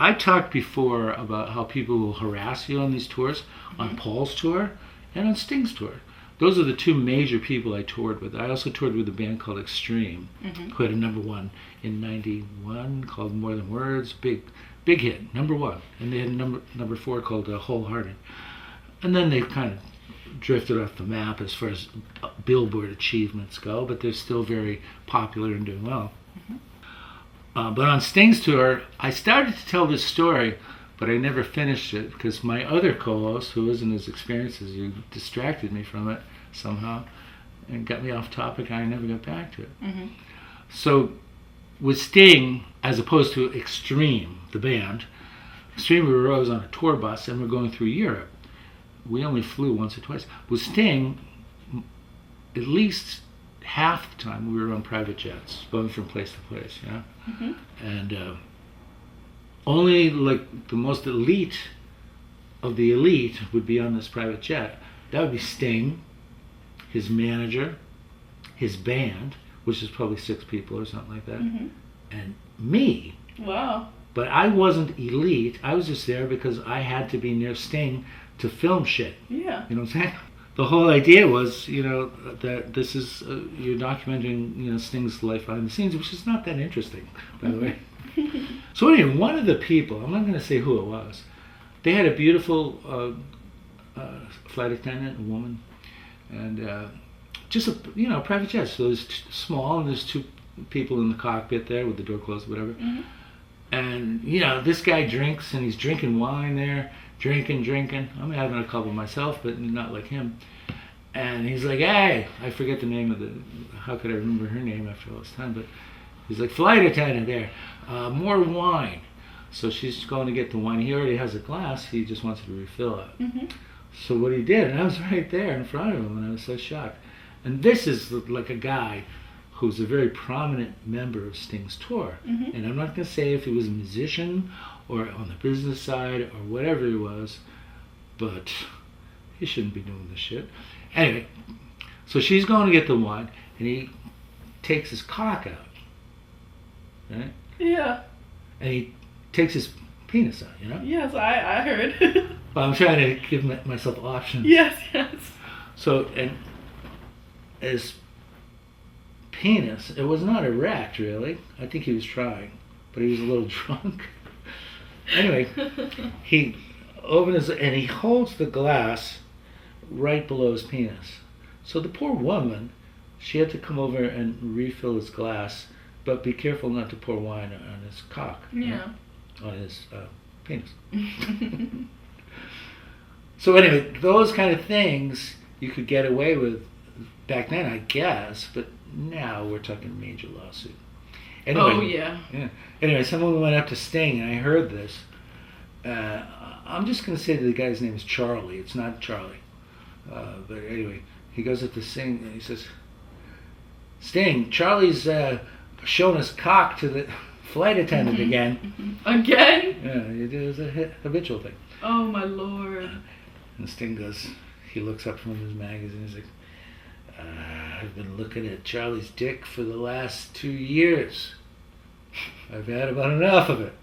I talked before about how people will harass you on these tours, on Paul's tour and on Sting's tour. Those are the two major people I toured with. I also toured with a band called Extreme, who had a #1 in '91 called More Than Words. Big hit, #1. And they had a number 4 called Wholehearted. And then they kind of drifted off the map as far as Billboard achievements go, but they're still very popular and doing well. But on Sting's tour, I started to tell this story, but I never finished it because my other co-host, who wasn't as experienced as you, distracted me from it somehow and got me off topic, and I never got back to it. So with Sting, as opposed to Extreme, the band, Extreme, we were always on a tour bus and we're going through Europe. We only flew once or twice. With Sting, at least half the time we were on private jets, going from place to place, you know? And only like the most elite of the elite would be on this private jet. That would be Sting, his manager, his band, which is probably 6 people or something like that, and me. Wow. But I wasn't elite. I was just there because I had to be near Sting to film shit. Yeah. You know what I'm saying? The whole idea was, you know, that this is, you're documenting, you know, Sting's life behind the scenes, which is not that interesting, by the way. So anyway, one of the people, I'm not going to say who it was, they had a beautiful flight attendant, a woman, and just a, you know, private jet. So it's small, and there's 2 people in the cockpit there with the door closed, whatever. And, you know, this guy drinks, and he's drinking wine there, drinking. I'm having a couple myself, but not like him. And he's like, hey, I forget the name of the, how could I remember her name after all this time, but he's like, flight attendant there, more wine. So she's going to get the wine. He already has a glass, he just wants to refill it. So what he did, and I was right there in front of him, and I was so shocked. And this is like a guy who's a very prominent member of Sting's tour. And I'm not going to say if he was a musician or on the business side or whatever he was, but he shouldn't be doing this shit. Anyway, so she's going to get the wine, and he takes his cock out, right? Yeah. And he takes his penis out, you know? Yes, I heard. Well, I'm trying to give myself options. Yes. So, and his penis, it was not erect, really. I think he was trying, but he was a little drunk. Anyway, he opens and he holds the glass right below his penis. So the poor woman, she had to come over and refill his glass, but be careful not to pour wine on his cock. Yeah. On his penis. So anyway, those kind of things you could get away with back then, I guess, but now we're talking major lawsuit. Anyway, Oh, yeah. Anyway, someone went up to Sting, and I heard this. I'm just going to say that the guy's name is Charlie. It's not Charlie. But anyway, he goes up to Sting, and he says, Sting, Charlie's showing his cock to the flight attendant again. Again? Yeah, it was a habitual thing. Oh, my Lord. And Sting goes, he looks up from his magazine, he's like, I've been looking at Charlie's dick for the last 2 years. I've had about enough of it.